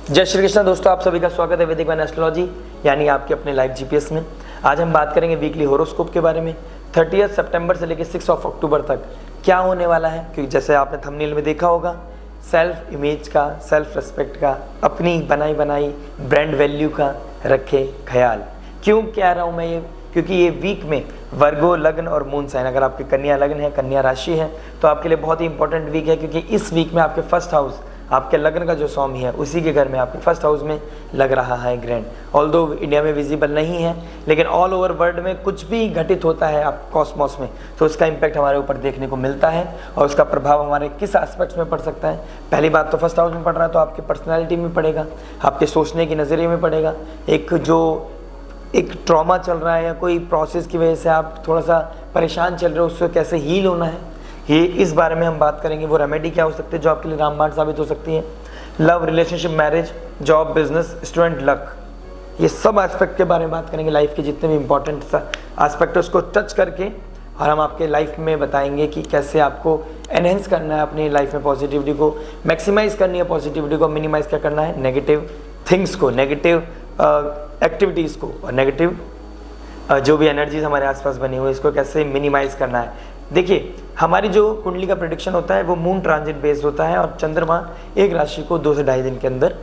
जय श्री कृष्ण दोस्तों, आप सभी का स्वागत है वैदिक मैन एस्ट्रोलॉजी यानी आपके अपने लाइव जीपीएस में। आज हम बात करेंगे वीकली होरोस्कोप के बारे में। 30 सितंबर से लेकर 6 अक्टूबर तक क्या होने वाला है, क्योंकि जैसे आपने थंबनेल में देखा होगा, सेल्फ इमेज का, सेल्फ रिस्पेक्ट का, अपनी बनाई ब्रांड वैल्यू का रखे ख्याल। क्यों कह रहा हूँ मैं ये, क्योंकि ये वीक में वर्गो लग्न और मून साइन, अगर आपकी कन्या लग्न है, कन्या राशि है, तो आपके लिए बहुत ही इंपॉर्टेंट वीक है। क्योंकि इस वीक में आपके फर्स्ट हाउस, आपके लग्न का जो स्वामी है, उसी के घर में आपके फर्स्ट हाउस में लग रहा है ग्रहण। ऑल्दो इंडिया में विजिबल नहीं है, लेकिन ऑल ओवर वर्ल्ड में कुछ भी घटित होता है आप कॉस्मोस में, तो उसका इम्पैक्ट हमारे ऊपर देखने को मिलता है और उसका प्रभाव हमारे किस एस्पेक्ट्स में पड़ सकता है। पहली बात तो फर्स्ट हाउस में पड़ रहा है, तो आपकी पर्सनैलिटी में पड़ेगा, आपके सोचने के नज़रिए में पड़ेगा। एक ट्रॉमा चल रहा है या कोई प्रोसेस की वजह से आप थोड़ा सा परेशान चल रहे हो, उससे कैसे हील होना है, ये इस बारे में हम बात करेंगे। वो रेमेडी क्या हो सकती है जो आपके लिए रामबाण साबित हो सकती है। Love, relationship, marriage, job, business, student, luck, ये सब एस्पेक्ट के बारे में बात करेंगे। लाइफ के जितने भी इंपॉर्टेंट एस्पेक्ट है उसको टच करके, और हम आपके लाइफ में बताएंगे कि कैसे आपको एनहेंस करना है अपनी लाइफ में, पॉजिटिविटी को मैक्सिमाइज करनी है, पॉजिटिविटी को मिनिमाइज क्या करना है, नेगेटिव थिंग्स को, नेगेटिव एक्टिविटीज़ को, और नेगेटिव जो भी एनर्जीज हमारे आसपास बनी हुई है इसको कैसे मिनिमाइज करना है। देखिए, हमारी जो कुंडली का प्रेडिक्शन होता है वो मून ट्रांजिट बेस्ड होता है, और चंद्रमा एक राशि को 2 से ढाई दिन के अंदर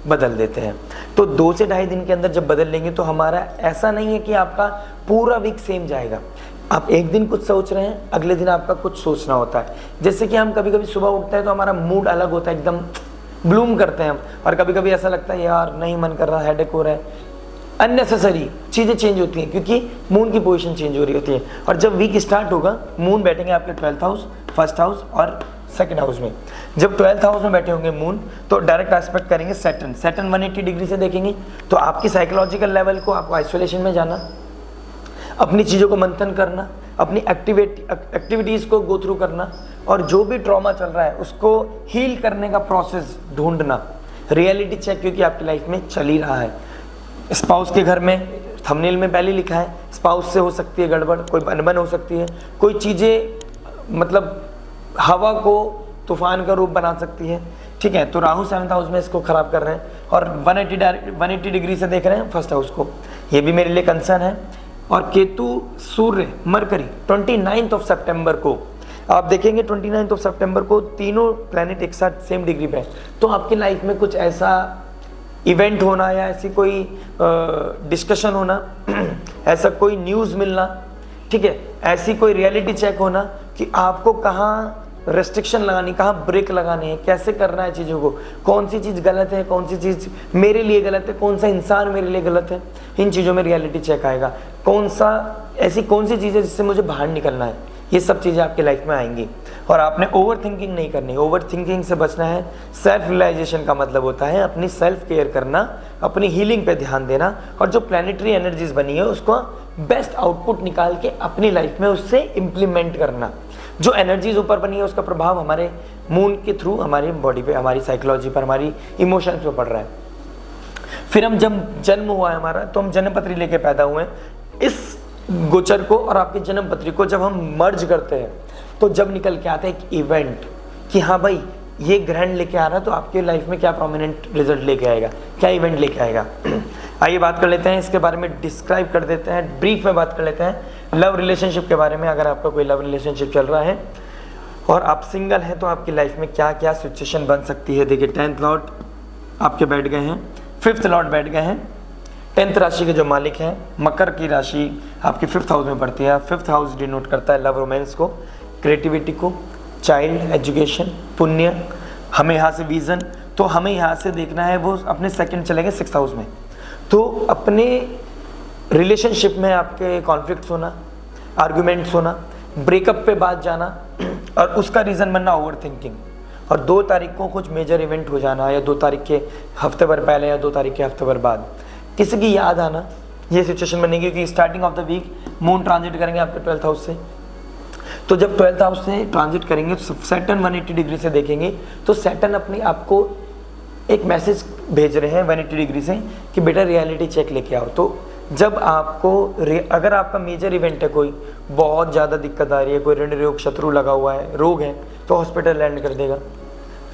बदल देते हैं। तो 2 से ढाई दिन के अंदर जब बदल लेंगे तो हमारा ऐसा नहीं है कि आपका पूरा वीक सेम जाएगा। आप एक दिन कुछ सोच रहे हैं, अगले दिन आपका कुछ सोचना होता है। जैसे कि हम कभी कभी सुबह उठते हैं तो हमारा मूड अलग होता है, एकदम ब्लूम करते हैं हम, और कभी कभी ऐसा लगता है यार नहीं मन कर रहा, हेडेक हो रहा है, अननेसेसरी चीज़ें चेंज होती हैं क्योंकि मून की पोजीशन चेंज हो रही होती है। और जब वीक स्टार्ट होगा, मून बैठेंगे आपके 12th हाउस, फर्स्ट हाउस और सेकंड हाउस में। जब 12th हाउस में बैठे होंगे मून, तो डायरेक्ट एस्पेक्ट करेंगे सैटर्न 180 डिग्री से देखेंगे। तो आपकी साइकोलॉजिकल लेवल को, आपको आइसोलेशन में जाना, अपनी चीज़ों को मंथन करना, अपनी एक्टिविटीज़ को गो थ्रू करना, और जो भी ट्रॉमा चल रहा है उसको हील करने का प्रोसेस ढूंढना, रियलिटी चेक, क्योंकि आपकी लाइफ में चल ही रहा है। स्पाउस के घर में, थंबनेल में पहले लिखा है, स्पाउस से हो सकती है गड़बड़, कोई अनबन हो सकती है, कोई चीज़ें मतलब हवा को तूफान का रूप बना सकती है। ठीक है, तो राहु 7th हाउस में इसको खराब कर रहे हैं और 180 डिग्री से देख रहे हैं फर्स्ट हाउस को, ये भी मेरे लिए कंसर्न है। और केतु, सूर्य, मरकरी 29 सितंबर को आप देखेंगे, 29 सितंबर को तीनों प्लैनेट एक साथ सेम डिग्री पे है। तो आपकी लाइफ में कुछ ऐसा इवेंट होना या ऐसी कोई डिस्कशन होना ऐसा कोई न्यूज़ मिलना, ठीक है, ऐसी कोई रियलिटी चेक होना कि आपको कहाँ रेस्ट्रिक्शन लगानी, कहाँ ब्रेक लगाने हैं, कैसे करना है चीज़ों को, कौन सी चीज़ गलत है, कौन सी चीज़ मेरे लिए गलत है, कौन सा इंसान मेरे लिए गलत है, इन चीज़ों में रियलिटी चेक आएगा। कौन सी चीज़ है जिससे मुझे बाहर निकलना है, ये सब चीज़ें आपकी लाइफ में आएंगी। और आपने ओवर थिंकिंग नहीं करनी, ओवर थिंकिंग से बचना है। सेल्फ रियलाइजेशन का मतलब होता है अपनी सेल्फ केयर करना, अपनी हीलिंग पे ध्यान देना, और जो प्लानिटरी एनर्जीज बनी है उसको बेस्ट आउटपुट निकाल के अपनी लाइफ में उससे इम्प्लीमेंट करना। जो एनर्जीज ऊपर बनी है उसका प्रभाव हमारे मून के थ्रू हमारी बॉडी पे, हमारी साइकोलॉजी पर, हमारी इमोशंस पे पड़ रहा है। फिर हम जब जन्म हुआ है हमारा, तो हम जन्म पत्री लेके पैदा हुए हैं। इस गोचर को और आपकी जन्म पत्री को जब हम मर्ज करते हैं, तो जब निकल के आता है एक इवेंट कि हाँ भाई ये ग्रहण लेके आ रहा है, तो आपके लाइफ में क्या प्रोमिनेंट रिजल्ट लेके आएगा, क्या इवेंट लेके आएगा। आइए बात कर लेते हैं इसके बारे में, डिस्क्राइब कर देते हैं, ब्रीफ में बात कर लेते हैं लव रिलेशनशिप के बारे में। अगर आपका कोई लव रिलेशनशिप चल रहा है और आप सिंगल हैं, तो आपकी लाइफ में क्या क्या सिचुएशन बन सकती है। देखिए, 10th लॉर्ड आपके बैठ गए हैं, 5th लॉर्ड बैठ गए हैं। 10th राशि के जो मालिक हैं, मकर की राशि आपकी 5th हाउस में पड़ती है। 5th हाउस डिनोट करता है लव, रोमांस को, क्रिएटिविटी को, चाइल्ड, एजुकेशन, पुण्य। हमें यहाँ से विजन, तो हमें यहाँ से देखना है, वो अपने सेकंड चलेंगे 6th हाउस में। तो अपने रिलेशनशिप में आपके कॉन्फ्लिक्ट्स होना, आर्गुमेंट्स होना, ब्रेकअप पे बात जाना, और उसका रीज़न बनना ओवर थिंकिंग, और 2 तारीख को कुछ मेजर इवेंट हो जाना, या 2 तारीख के हफ्ते भर पहले या 2 तारीख के हफ्ते भर बाद किसी की याद आना, ये सिचुएशन बनेगी। क्योंकि starting of the week moon transit करेंगे आपके 12th हाउस से, तो जब 12th हाउस से ट्रांजिट करेंगे तो सैटर्न 180 डिग्री से देखेंगे, तो सैटर्न अपने आपको एक मैसेज भेज रहे हैं 180 डिग्री से कि बेटा रियलिटी चेक लेके आओ। तो जब आपको अगर आपका मेजर इवेंट है, कोई बहुत ज़्यादा दिक्कत आ रही है, कोई ऋण रोग, शत्रु लगा हुआ है, रोग है, तो हॉस्पिटल लैंड कर देगा।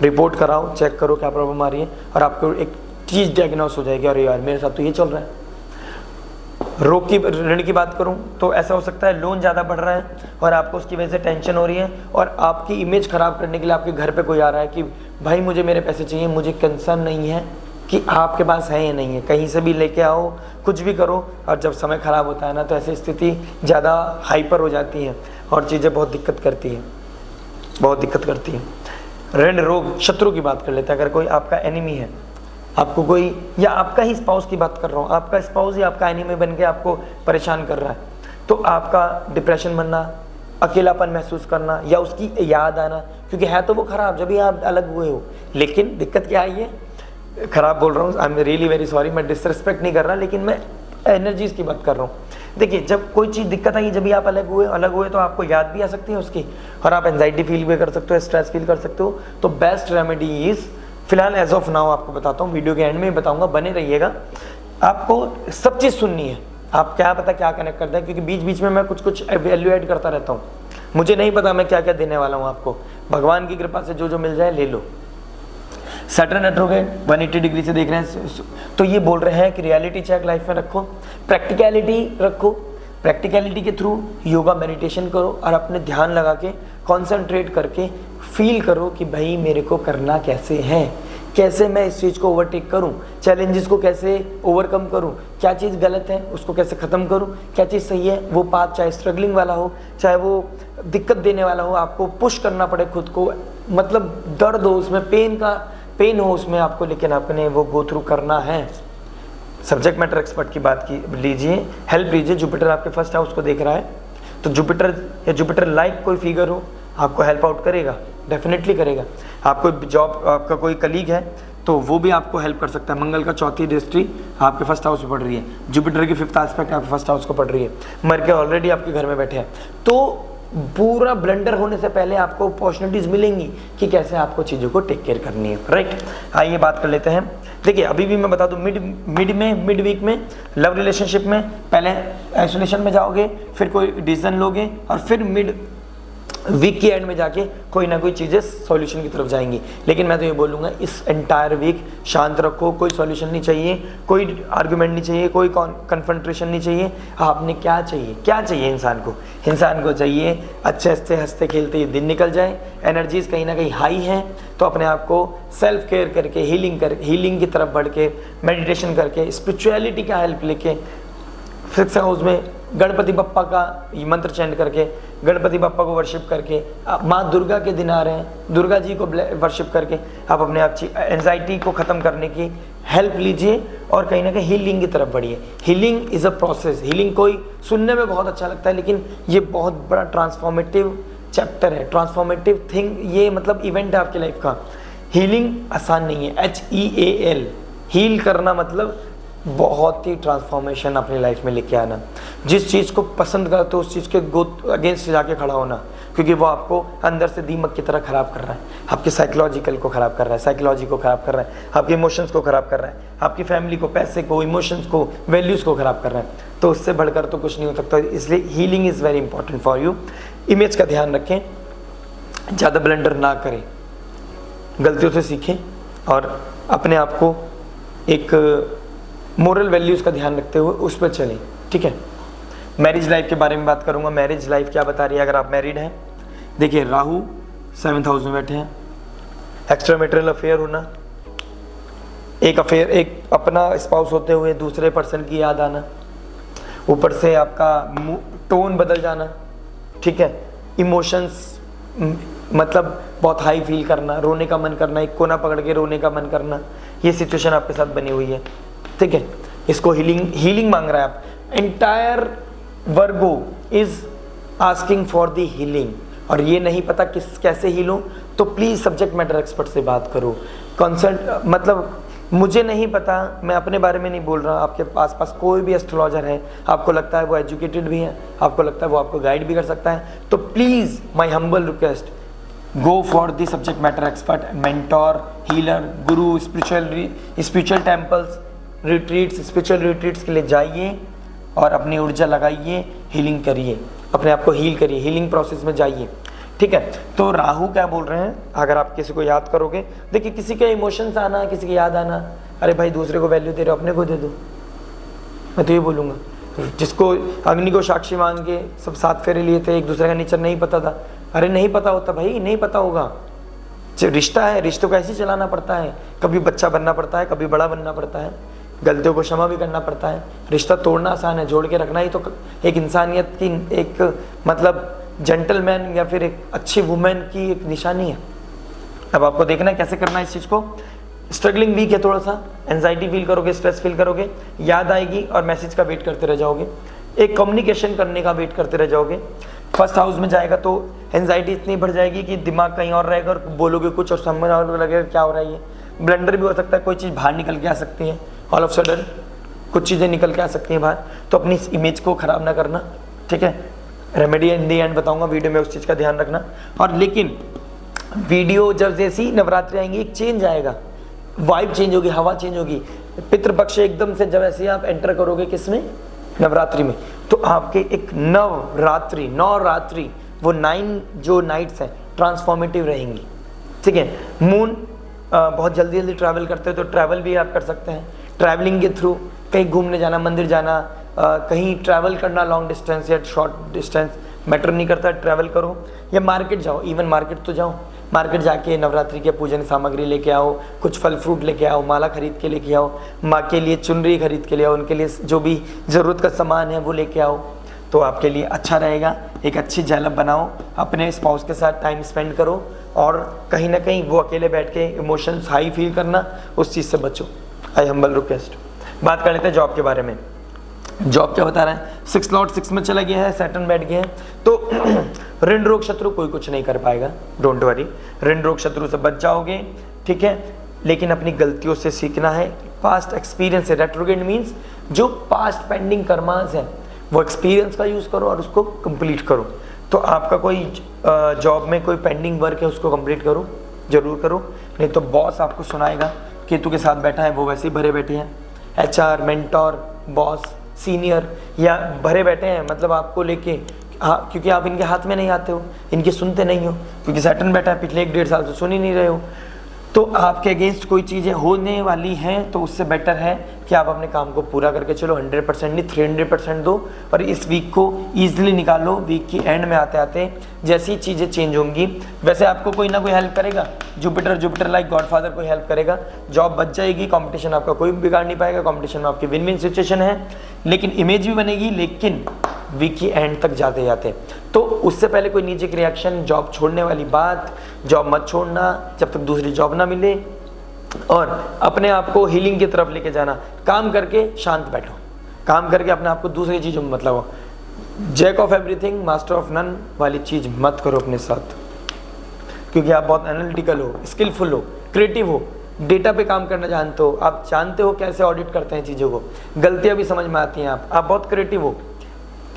रिपोर्ट कराओ, चेक करो क्या प्रॉब्लम आ रही है, और आपको एक चीज़ डायग्नोस हो जाएगी, अरे यार मेरे साथ तो ये चल रहा है। रोग की ऋण की बात करूं तो ऐसा हो सकता है लोन ज़्यादा बढ़ रहा है और आपको उसकी वजह से टेंशन हो रही है, और आपकी इमेज ख़राब करने के लिए आपके घर पे कोई आ रहा है कि भाई मुझे मेरे पैसे चाहिए, मुझे कंसर्न नहीं है कि आपके पास है या नहीं है, कहीं से भी लेके आओ, कुछ भी करो। और जब समय ख़राब होता है ना तो ऐसी स्थिति ज़्यादा हाइपर हो जाती है और चीज़ें बहुत दिक्कत करती हैं, बहुत दिक्कत करती हैं। ऋण रोग शत्रु की बात कर लेते हैं। अगर कोई आपका एनिमी है, आपको कोई, या आपका ही स्पाउस की बात कर रहा हूँ, आपका स्पाउस ही आपका एनिमी बन के आपको परेशान कर रहा है, तो आपका डिप्रेशन बनना, अकेलापन महसूस करना या उसकी याद आना, क्योंकि है तो वो खराब जब भी आप अलग हुए हो। लेकिन दिक्कत क्या आई है, खराब बोल रहा हूँ, I am really very sorry, मैं डिसरिस्पेक्ट नहीं कर रहा, लेकिन मैं एनर्जीज की बात कर रहा हूँ। देखिए जब कोई चीज़ दिक्कत आई, जब भी आप अलग हुए तो आपको याद भी आ सकती है उसकी, और आप एंजाइटी फील भी कर सकते हो, स्ट्रेस फील कर सकते हो। तो बेस्ट रेमेडी इज़, फिलहाल एज ऑफ नाउ आपको बताता हूँ, वीडियो के एंड में बताऊँगा, बने रहिएगा। आपको सब चीज़ सुननी है, आप क्या पता क्या कनेक्ट करते हैं, क्योंकि बीच बीच में मैं कुछ वैल्यू ऐड करता रहता हूँ। मुझे नहीं पता मैं क्या क्या देने वाला हूँ आपको, भगवान की कृपा से जो मिल जाए ले लो। सैटर्न रेट्रोग्रेड 180 डिग्री से देख रहे हैं, तो ये बोल रहे हैं कि रियलिटी चेक लाइफ में रखो, प्रैक्टिकलिटी रखो, प्रैक्टिकलिटी के थ्रू योगा मेडिटेशन करो और अपने ध्यान लगा के कॉन्सेंट्रेट करके फील करो कि भाई मेरे को करना कैसे है, कैसे मैं इस चीज़ को ओवरटेक करूं, चैलेंजेस को कैसे ओवरकम करूं, क्या चीज़ गलत है उसको कैसे ख़त्म करूं, क्या चीज़ सही है, वो पाथ चाहे स्ट्रगलिंग वाला हो, चाहे वो दिक्कत देने वाला हो, आपको पुश करना पड़े खुद को, मतलब दर्द हो उसमें, पेन हो उसमें आपको, लेकिन आपने वो गो थ्रू करना है। सब्जेक्ट मैटर एक्सपर्ट की बात की लीजिए, हेल्प लीजिए। जुपिटर आपके फर्स्ट हाउस को देख रहा है, तो जुपिटर या जुपिटर लाइक कोई फिगर हो आपको हेल्प आउट करेगा, डेफिनेटली करेगा। आपको जॉब, आपका कोई कलीग है तो वो भी आपको हेल्प कर सकता है। मंगल का चौथी दृष्टि आपके फर्स्ट हाउस में पड़ रही है, जुपिटर की फिफ्थ एस्पेक्ट आपके फर्स्ट हाउस को पड़ रही है, मर के ऑलरेडी आपके घर में बैठे हैं। तो पूरा ब्लंडर होने से पहले आपको अपॉर्चुनिटीज़ मिलेंगी कि कैसे आपको चीज़ों को टेक केयर करनी है, राइट। आइए बात कर लेते हैं। देखिए अभी भी मैं बता दूं, मिड वीक में लव रिलेशनशिप में पहले आइसोलेशन में जाओगे, फिर कोई डिसीजन लोगे, और फिर मिड वीक के एंड में जाके कोई ना कोई चीज़ें सॉल्यूशन की तरफ जाएंगी। लेकिन मैं तो ये बोलूँगा इस एंटायर वीक शांत रखो, कोई सॉल्यूशन नहीं चाहिए, कोई आर्गुमेंट नहीं चाहिए, कोई कन्फ्रंटेशन नहीं चाहिए। आपने क्या चाहिए इंसान को चाहिए अच्छे से हंसते खेलते ये दिन निकल जाए, एनर्जीज कहीं ना कहीं हाई हैं, तो अपने आप को सेल्फ केयर करके हीलिंग की तरफ बढ़ के, मेडिटेशन करके, स्पिरिचुअलिटी का हेल्प लेके, फिक्स हाउस में गणपति बप्पा का मंत्र चैंट करके, गणपति बप्पा को वर्शिप करके, माँ दुर्गा के दिन आ रहे हैं, दुर्गा जी को वर्शिप करके आप अपने आप एंजाइटी को ख़त्म करने की हेल्प लीजिए और कहीं ना कहीं हीलिंग की तरफ बढ़िए। Healing is a process. Healing कोई सुनने में बहुत अच्छा लगता है, लेकिन ये बहुत बड़ा ट्रांसफॉर्मेटिव चैप्टर है, ट्रांसफॉर्मेटिव थिंग, ये मतलब इवेंट है आपकी लाइफ का। हीलिंग आसान नहीं है, HEAL, हील करना मतलब बहुत ही ट्रांसफॉर्मेशन अपनी लाइफ में लेके आना। जिस चीज़ को पसंद करते हो उस चीज़ के अगेंस्ट जाके खड़ा होना, क्योंकि वो आपको अंदर से दीमक की तरह ख़राब कर रहा है, आपके साइकोलॉजिकल को ख़राब कर रहा है, साइकोलॉजी को ख़राब कर रहा है, आपके इमोशंस को ख़राब कर रहा है, आपकी फैमिली को, पैसे को, इमोशंस को, वैल्यूज़ को ख़राब कर रहा है। तो उससे बढ़कर तो कुछ नहीं हो सकता, इसलिए healing is very important for you. Image का ध्यान रखें, ज़्यादा ब्लंडर ना करें, गलतियों से सीखें और अपने आप को एक मोरल वैल्यूज़ का ध्यान रखते हुए उस पर चलें, ठीक है। मैरिज लाइफ के बारे में बात करूंगा। मैरिज लाइफ क्या बता रही है अगर आप मैरिड हैं। देखिए राहु 7th हाउस में बैठे हैं, एक्स्ट्रा मैरिटल अफेयर होना, एक अपना स्पाउस होते हुए दूसरे पर्सन की याद आना, ऊपर से आपका टोन बदल जाना, ठीक है। इमोशंस मतलब बहुत हाई फील करना, रोने का मन करना, एक कोना पकड़ के रोने का मन करना, ये सिचुएशन आपके साथ बनी हुई है, ठीक है। इसको हीलिंग मांग रहा है आप। Entire Virgo is asking for the healing, और ये नहीं पता कैसे हील हो, तो प्लीज़ सब्जेक्ट मैटर एक्सपर्ट से बात करो। कंसल्ट मतलब मुझे नहीं पता, मैं अपने बारे में नहीं बोल रहा, आपके आसपास कोई भी एस्ट्रोलॉजर है, आपको लगता है वो एजुकेटेड भी है, आपको लगता है वो आपको गाइड भी कर सकता है, तो please my humble request, go for the subject matter expert, mentor, healer, guru, spiritual temples, retreats, spiritual retreats के लिए जाइए और अपनी ऊर्जा लगाइए, हीलिंग करिए, अपने आप को हील करिए, हीलिंग प्रोसेस में जाइए, ठीक है। तो राहु क्या बोल रहे हैं, अगर आप किसी को याद करोगे, देखिए किसी के इमोशंस आना, किसी की याद आना, अरे भाई दूसरे को वैल्यू दे रहे हो, अपने को दे दो। मैं तो ये बोलूँगा, जिसको अग्नि को साक्षी मान के सब 7 फेरे लिए थे, एक दूसरे का नेचर नहीं पता था, अरे नहीं पता होता भाई, नहीं पता होगा। जो रिश्ता है, रिश्तों को ऐसे ही चलाना पड़ता है, कभी बच्चा बनना पड़ता है, कभी बड़ा बनना पड़ता है, गलतियों को क्षमा भी करना पड़ता है। रिश्ता तोड़ना आसान है, जोड़ के रखना ही तो एक इंसानियत की, एक मतलब जेंटलमैन या फिर एक अच्छी वुमेन की एक निशानी है। अब आपको देखना है कैसे करना है इस चीज़ को। स्ट्रगलिंग वीक है, थोड़ा सा एंजाइटी फील करोगे, स्ट्रेस फील करोगे, याद आएगी और मैसेज का वेट करते रह जाओगे, एक कम्युनिकेशन करने का वेट करते रह जाओगे। फर्स्ट हाउस में जाएगा तो एंजाइटी इतनी बढ़ जाएगी कि दिमाग कहीं और रहेगा और बोलोगे कुछ और समझ लगेगा क्या हो रहा है। ये ब्लंडर भी हो सकता है, कोई चीज़ बाहर निकल के आ सकती है, ऑल ऑफ सडन कुछ चीज़ें निकल के आ सकती हैं बाहर। तो अपनी इस इमेज को ख़राब ना करना, ठीक है। रेमेडी इन दी एंड बताऊंगा वीडियो में, उस चीज़ का ध्यान रखना। और लेकिन वीडियो जब जैसी नवरात्रि आएंगी एक चेंज आएगा, वाइब चेंज होगी, हवा चेंज होगी। पितृपक्ष एकदम से जब ऐसे आप एंटर करोगे किसमें, नवरात्रि में, तो आपके एक नवरात्रि 9 रात्रि वो 9 जो नाइट्स हैं ट्रांसफॉर्मेटिव रहेंगी, ठीक है। मून बहुत जल्दी जल्दी ट्रैवल करते हो तो ट्रैवल भी आप कर सकते हैं। ट्रैवलिंग के थ्रू कहीं घूमने जाना, मंदिर जाना, कहीं ट्रैवल करना, लॉन्ग डिस्टेंस या शॉर्ट डिस्टेंस मैटर नहीं करता, ट्रैवल करो या मार्केट जाओ, इवन मार्केट तो जाओ, मार्केट जाके नवरात्रि के पूजन सामग्री लेके आओ, कुछ फल फ्रूट लेके आओ, माला खरीद के लेके आओ, माँ के लिए चुनरी खरीद के ले आओ, उनके लिए जो भी ज़रूरत का सामान है वो लेके आओ, तो आपके लिए अच्छा रहेगा। एक अच्छी झलक बनाओ, अपने स्पाउस के साथ टाइम स्पेंड करो और कहीं ना कहीं वो अकेले बैठ के इमोशंस हाई फील करना, उस चीज़ से बचो। आई हम्बल रिक्वेस्ट। बात कर लेते हैं जॉब के बारे में। जॉब क्या बता रहा है, 6 लॉर्ड 6 में चला गया है, सैटर्न बैठ गया है, तो ऋण रोग शत्रु कोई कुछ नहीं कर पाएगा, डोंट वरी, ऋण रोग शत्रु से बच जाओगे, ठीक है। लेकिन अपनी गलतियों से सीखना है, पास्ट एक्सपीरियंस है, रेट्रोग्रेड मीन्स जो पास्ट पेंडिंग कर्मास है वो एक्सपीरियंस का यूज़ करो और उसको कंप्लीट करो। तो आपका कोई जॉब में कोई पेंडिंग वर्क है उसको कंप्लीट करो, जरूर करो, नहीं तो बॉस आपको सुनाएगा, केतु के साथ बैठा है वो वैसे ही भरे बैठे हैं, HR, मेंटोर, बॉस, सीनियर या भरे बैठे हैं, मतलब आपको लेके, हाँ, क्योंकि आप इनके हाथ में नहीं आते हो, इनके सुनते नहीं हो, क्योंकि सैटर्न बैठा है, पिछले 1-1.5 साल से सुन ही नहीं रहे हो, तो आपके अगेंस्ट कोई चीज़ें होने वाली हैं, तो उससे बेटर है कि आप अपने काम को पूरा करके चलो, 100% नहीं 300% दो और इस वीक को ईजिली निकालो। वीक की एंड में आते आते जैसी चीज़ें चेंज होंगी वैसे आपको कोई ना कोई हेल्प करेगा, जुपिटर लाइक गॉडफादर कोई हेल्प करेगा, जॉब बच जाएगी, कंपटीशन आपका कोई बिगाड़ नहीं पाएगा, कंपटीशन में आपकी विन विन सिचुएशन है, लेकिन इमेज भी बनेगी, लेकिन वीक की एंड तक जाते जाते। तो उससे पहले कोई नीचे की रिएक्शन, जॉब छोड़ने वाली बात, जॉब मत छोड़ना जब तक दूसरी जॉब ना मिले, और अपने आप को हीलिंग की तरफ लेके जाना, काम करके शांत बैठो, काम करके अपने आप को दूसरी चीज़ों में मतलब हो, jack of everything master of none वाली चीज़ मत करो अपने साथ, क्योंकि आप बहुत एनालिटिकल हो, स्किलफुल हो, क्रिएटिव हो, डेटा पे काम करना जानते हो, आप जानते हो कैसे ऑडिट करते हैं चीज़ों को, गलतियाँ भी समझ में आती हैं, आप बहुत क्रिएटिव हो।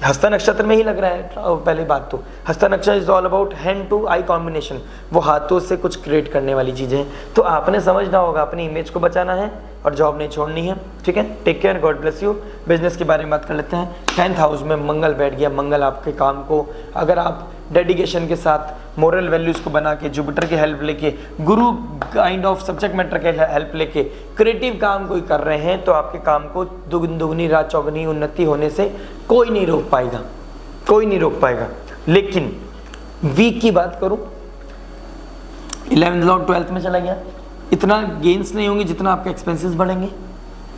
हस्ता नक्षत्र में ही लग रहा है, पहली बात तो हस्ता नक्षत्र is all about hand to eye combination, वो हाथों से कुछ क्रिएट करने वाली चीज़ें हैं, तो आपने समझना होगा, अपनी इमेज को बचाना है और जॉब नहीं छोड़नी है, ठीक है। Take care, God bless you. Business के बारे में बात कर लेते हैं। 10th हाउस में मंगल बैठ गया, मंगल आपके काम को, अगर आप डेडिकेशन के साथ मोरल वैल्यूज़ को बना के, जुपिटर की हेल्प लेके, गुरु काइंड ऑफ सब्जेक्ट मैटर के हेल्प लेके क्रिएटिव काम कोई कर रहे हैं, तो आपके काम को दुगनी रात चौगनी उन्नति होने से कोई नहीं रोक पाएगा, कोई नहीं रोक पाएगा। लेकिन वीक की बात करूं, 11th लॉर्ड 12th में चला गया, इतना गेन्स नहीं होंगे जितना आपके एक्सपेंसेस बढ़ेंगे,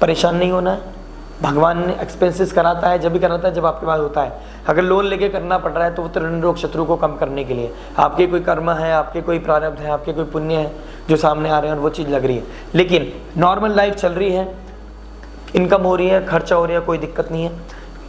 परेशान नहीं होना है। भगवान ने एक्सपेंसेस कराता है जब भी कराता है जब आपके पास होता है, अगर लोन लेके करना पड़ रहा है तो वो तो ऋण रोग शत्रु को कम करने के लिए, आपके कोई कर्म है, आपके कोई प्रारब्ध है, आपके कोई पुण्य है जो सामने आ रहे हैं और वो चीज़ लग रही है। लेकिन नॉर्मल लाइफ चल रही है, इनकम हो रही है, खर्चा हो रही है, कोई दिक्कत नहीं है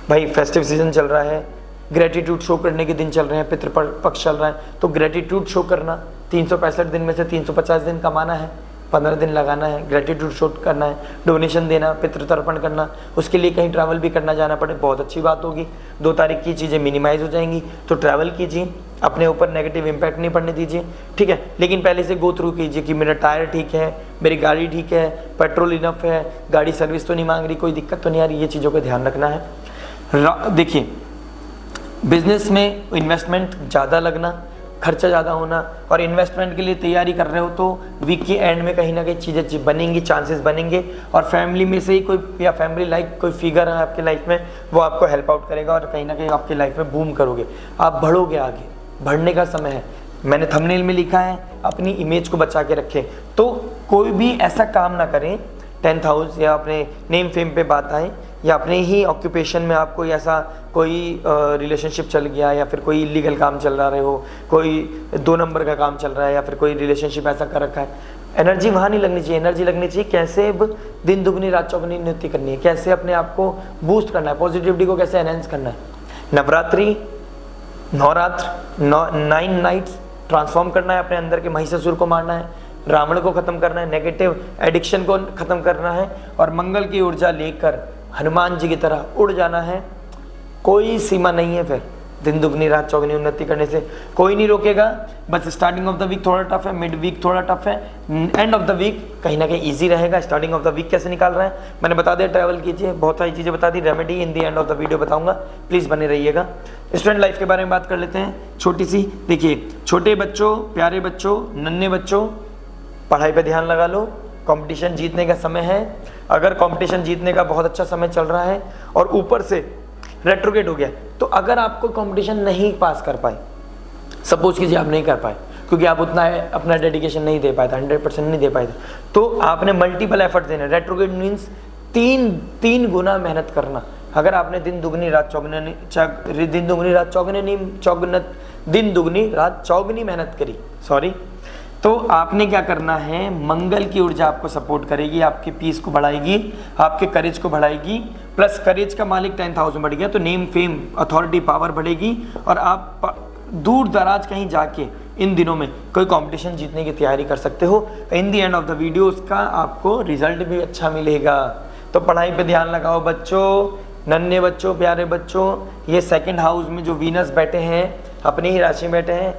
भाई। फेस्टिव सीजन चल रहा है, ग्रेटिट्यूड शो करने के दिन चल रहे हैं, पितृपक्ष चल रहा है, तो ग्रेटिट्यूड शो करना, 365 दिन में से 350 दिन कमाना है, 15 दिन लगाना है, ग्रेटिट्यूड शो करना है, डोनेशन देना, पितृ तर्पण करना, उसके लिए कहीं ट्रैवल भी करना जाना पड़े, बहुत अच्छी बात होगी। 2 तारीख की चीज़ें मिनिमाइज हो जाएंगी, तो ट्रैवल कीजिए, अपने ऊपर नेगेटिव इम्पैक्ट नहीं पड़ने दीजिए, ठीक है। लेकिन पहले से गो थ्रू कीजिए कि मेरा टायर ठीक है, मेरी गाड़ी ठीक है, पेट्रोल इनफ है, गाड़ी सर्विस तो नहीं मांग रही, कोई दिक्कत तो नहीं आ रही, ये चीज़ों का ध्यान रखना है। देखिए, बिजनेस में इन्वेस्टमेंट ज़्यादा लगना, खर्चा ज़्यादा होना, और इन्वेस्टमेंट के लिए तैयारी कर रहे हो तो वीक के एंड में कहीं ना कहीं चीज़ें बनेंगी, चांसेस बनेंगे, और फैमिली में से ही कोई या फैमिली लाइक कोई फिगर है आपकी लाइफ में, वो आपको हेल्प आउट करेगा और कहीं ना कहीं आपकी लाइफ में बूम करोगे, आप बढ़ोगे आगे, बढ़ने का समय है। मैंने थंबनेल में लिखा है अपनी इमेज को बचा के रखें, तो कोई भी ऐसा काम ना करें 10th हाउस या अपने नेम फेम पे बात आए, या अपने ही ऑक्यूपेशन में आप कोई ऐसा कोई रिलेशनशिप चल गया, या फिर कोई इलीगल काम चल रहा हो, कोई 2 नंबर का काम चल रहा है, या फिर कोई रिलेशनशिप ऐसा कर रखा है, एनर्जी वहाँ नहीं लगनी चाहिए। एनर्जी लगनी चाहिए कैसे अब दिन दुगनी रात चौगनी उन्नति करनी है, कैसे अपने आप को बूस्ट करना है, पॉजिटिविटी को कैसे एनहेंस करना है। नवरात्रि, नवरात्र 9 नाइट्स ट्रांसफॉर्म करना है, अपने अंदर के महिषासुर को मारना है, रावण को खत्म करना है, नेगेटिव एडिक्शन को खत्म करना है, और मंगल की ऊर्जा लेकर हनुमान जी की तरह उड़ जाना है। कोई सीमा नहीं है, फिर दिन दुगनी रात चौगनी उन्नति करने से कोई नहीं रोकेगा। बस स्टार्टिंग ऑफ द वीक थोड़ा टफ है, मिड वीक थोड़ा टफ है, एंड ऑफ द वीक कहीं ना कहीं ईजी रहेगा। स्टार्टिंग ऑफ द वीक कैसे निकाल रहे हैं मैंने बता दिया, ट्रैवल कीजिए, बहुत सारी चीज़ें बता दी, remedy in the end of the video बताऊंगा, प्लीज़ बने रहिएगा। स्टूडेंट लाइफ के बारे में बात कर लेते हैं छोटी सी। देखिए, छोटे बच्चों, प्यारे बच्चों, नन्हे बच्चों, पढ़ाई पे ध्यान लगा लो, कंपटीशन जीतने का समय है। अगर कंपटीशन जीतने का बहुत अच्छा समय चल रहा है और ऊपर से रेट्रोगेट हो गया, तो अगर आपको कंपटीशन नहीं पास कर पाए, सपोज कीजिए आप नहीं कर पाए क्योंकि आप उतना अपना डेडिकेशन नहीं दे पाए थे, 100% नहीं दे पाए थे, तो आपने मल्टीपल एफर्ट देने। रेट्रोगेट मीन्स तीन गुना मेहनत करना। अगर आपने दिन दुगनी रात चौगनी मेहनत करी, सॉरी, तो आपने क्या करना है, मंगल की ऊर्जा आपको सपोर्ट करेगी, आपके पीस को बढ़ाएगी, आपके करेज को बढ़ाएगी, प्लस करेज का मालिक 10th हाउस में बढ़ गया तो नेम फेम अथॉरिटी पावर बढ़ेगी, और आप दूर दराज कहीं जाके इन दिनों में कोई कंपटीशन जीतने की तैयारी कर सकते हो। इन the end of the video उसका आपको रिजल्ट भी अच्छा मिलेगा। तो पढ़ाई पे ध्यान लगाओ बच्चों, नन्हे बच्चों, प्यारे बच्चों। ये 2nd हाउस में जो वीनस बैठे हैं, अपनी ही राशि में बैठे हैं,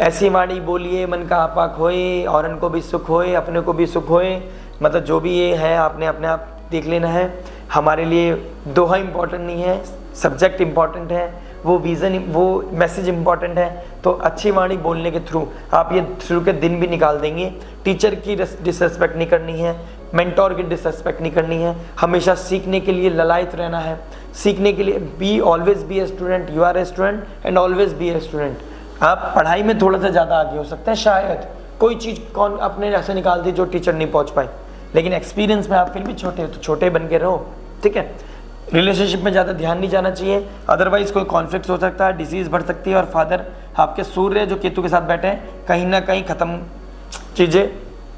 ऐसी वाणी बोलिए मन का आपा खोए, औरन को भी सुख होए, अपने को भी सुख होए। मतलब जो भी ये है आपने अपने आप देख लेना है। हमारे लिए दोहा इम्पॉर्टेंट नहीं है, सब्जेक्ट इम्पॉर्टेंट है, वो विज़न, वो मैसेज इम्पॉर्टेंट है। तो अच्छी वाणी बोलने के थ्रू आप ये शुरू के दिन भी निकाल देंगे। टीचर की डिसरिस्पेक्ट नहीं करनी है, मेंटोर की डिसरिस्पेक्ट नहीं करनी है, हमेशा सीखने के लिए ललायत रहना है। सीखने के लिए be always be a student, you are a student and always be a student. आप पढ़ाई में थोड़ा सा ज़्यादा आगे हो सकते हैं, शायद कोई चीज़ कौन अपने ऐसे निकाल दी जो टीचर नहीं पहुंच पाए, लेकिन एक्सपीरियंस में आप फिर भी छोटे हो तो छोटे बन के रहो, ठीक है। रिलेशनशिप में ज़्यादा ध्यान नहीं जाना चाहिए, अदरवाइज कोई कॉन्फ्लिक्ट हो सकता है, डिजीज़ बढ़ सकती है, और फादर आपके सूर्य जो केतु के साथ बैठे हैं, कहीं ना कहीं ख़त्म चीज़ें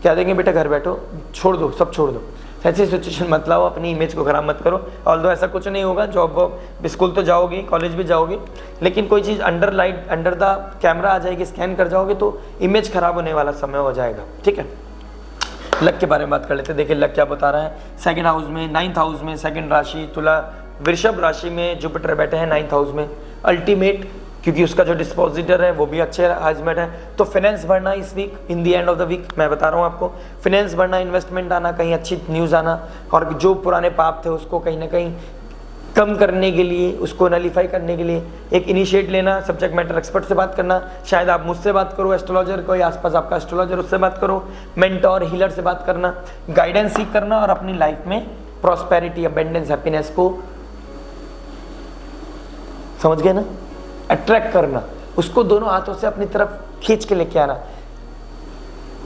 क्या देंगे, बेटा घर बैठो, छोड़ दो, सब छोड़ दो। ऐसी सिचुएशन मत लाओ, अपनी इमेज को खराब मत करो। ऑल्दो ऐसा कुछ नहीं होगा, जॉब स्कूल तो जाओगी, कॉलेज भी जाओगी, लेकिन कोई चीज़ under light under the camera आ जाएगी, स्कैन कर जाओगे तो इमेज खराब होने वाला समय हो जाएगा, ठीक है। लक के बारे में बात कर लेते हैं। देखिए लक क्या बता रहा है, 2nd हाउस में, 9th हाउस में, 2nd राशि तुला वृषभ राशि में जुपिटर बैठे हैं 9th हाउस में, अल्टीमेट, क्योंकि उसका जो डिस्पोजिटर है वो भी अच्छे हाजमेट है। तो फाइनेंस बढ़ना इस week, in the end of the week मैं बता रहा हूँ आपको, फाइनेंस बढ़ना, इन्वेस्टमेंट आना, कहीं अच्छी न्यूज़ आना, और जो पुराने पाप थे उसको कहीं ना कहीं कम करने के लिए, उसको नलीफाई करने के लिए एक इनिशिएट लेना, सब्जेक्ट मैटर एक्सपर्ट से बात करना। शायद आप मुझसे बात करो, एस्ट्रोलॉजर, कोई आसपास आपका एस्ट्रोलॉजर, उससे बात करो, मेंटोर हीलर से बात करना, गाइडेंस सीख करना, और अपनी लाइफ में प्रॉस्पेरिटी, अबेंडेंस, हैप्पीनेस को समझ गए ना, अट्रैक्ट करना, उसको दोनों हाथों से अपनी तरफ खींच के लेके आना।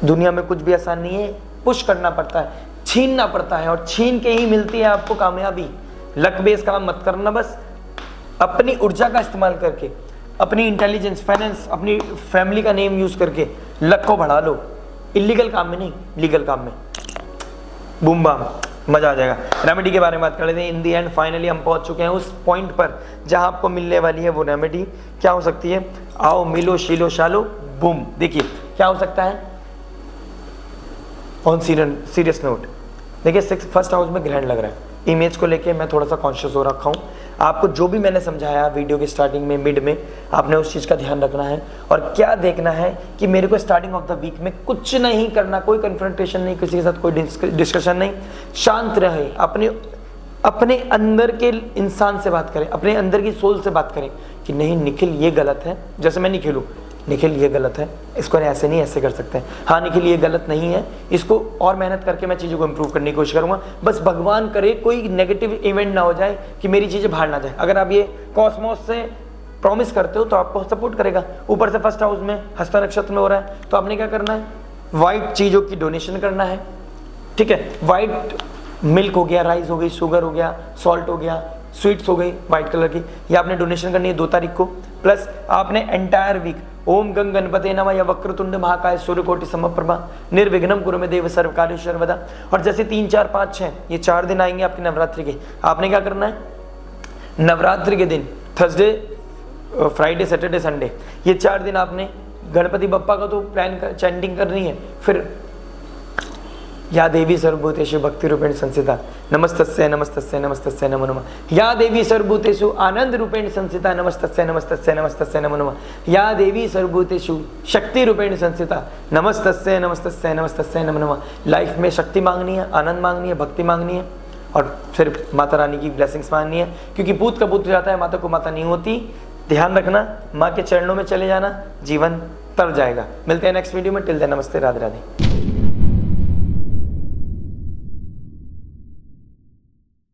दुनिया में कुछ भी आसान नहीं है, पुश करना पड़ता है, छीनना पड़ता है, और छीन के ही मिलती है आपको कामयाबी। लक बेस काम मत करना, बस अपनी ऊर्जा का इस्तेमाल करके, अपनी इंटेलिजेंस, फाइनेंस, अपनी फैमिली का नेम यूज करके लक को बढ़ा लो। इलीगल काम में नहीं, लीगल काम में बूम बाम, मजा आ जाएगा। रेमेडी के बारे में बात कर लेते हैं। इन दी एंड फाइनली हम पहुंच चुके हैं उस पॉइंट पर जहां आपको मिलने वाली है वो रेमेडी। क्या हो सकती है, आओ मिलो शीलो शालो बूम। देखिए क्या हो सकता है ऑन सीरियस नोट। देखिए 1st हाउस में ग्रैंड लग रहा है, इमेज को लेके मैं थोड़ा सा कॉन्शियस हो रखा हूँ। आपको जो भी मैंने समझाया वीडियो की स्टार्टिंग में, मिड में, आपने उस चीज़ का ध्यान रखना है, और क्या देखना है कि मेरे को स्टार्टिंग ऑफ द वीक में कुछ नहीं करना, कोई कन्फ्रंटेशन नहीं, किसी के साथ कोई डिस्कशन नहीं, शांत रहे, अपने अंदर के इंसान से बात करें, अपने अंदर की सोल से बात करें कि नहीं निखिल ये गलत है, जैसे मैं निखिल हूँ, निखिल ये गलत है, इसको ऐसे नहीं ऐसे कर सकते हैं। हाँ निखिल ये गलत नहीं है, इसको और मेहनत करके मैं चीज़ों को इम्प्रूव करने की कोशिश करूँगा। बस भगवान करे कोई नेगेटिव इवेंट ना हो जाए कि मेरी चीज़ें बाहर ना जाए। अगर आप ये कॉस्मोस से प्रॉमिस करते हो तो आपको सपोर्ट करेगा। ऊपर से फर्स्ट हाउस में हस्ता नक्षत्र में हो रहा है, तो आपने क्या करना है, वाइट चीज़ों की डोनेशन करना है, ठीक है। वाइट मिल्क हो गया, राइस हो गई, शुगर हो गया, सॉल्ट हो गया, स्वीट्स हो गई वाइट कलर की, ये आपने डोनेशन करनी है 2 तारीख को। प्लस आपने एंटायर वीक ओम गंग गणपते नमः या वक्रतुंड महाकाय सूर्यकोटि समप्रभा निर्विघ्नं कुरु मे देव सर्वकार्येषु सर्वदा। और जैसे 3, 4, 5, 6 ये 4 दिन आएंगे आपके नवरात्रि के, आपने क्या करना है, नवरात्रि के दिन थर्सडे, फ्राइडे, सैटरडे, संडे, ये 4 दिन आपने गणपति बप्पा का तो प्लान चैंटिंग करनी है। फिर या देवी सर्वभूतेषु भक्ति रूपेण संस्थिता नमस्तस्यै नमस्तस्यै नमस्तस्यै नमो नमः। या देवी सर्वभूतेषु आनंद रूपेण संस्थिता नमस्तस्यै नमस्तस्यै नमस्तस्यै नमो नमः। या देवी सर्वभूतेषु शक्ति रूपेण संस्थिता नमस्तस्यै नमस्तस्यै नमस्तस्यै नमो नमः। लाइफ में शक्ति मांगनी है, आनंद मांगनी है, भक्ति मांगनी है और फिर माता रानी की ब्लेसिंग्स मांगनी है, क्योंकि पूत का पुत्र जाता है, माता को माता नहीं होती। ध्यान रखना, माँ के चरणों में चले जाना, जीवन तर जाएगा। मिलते हैं नेक्स्ट वीडियो में। टिल देन नमस्ते, राधे राधे।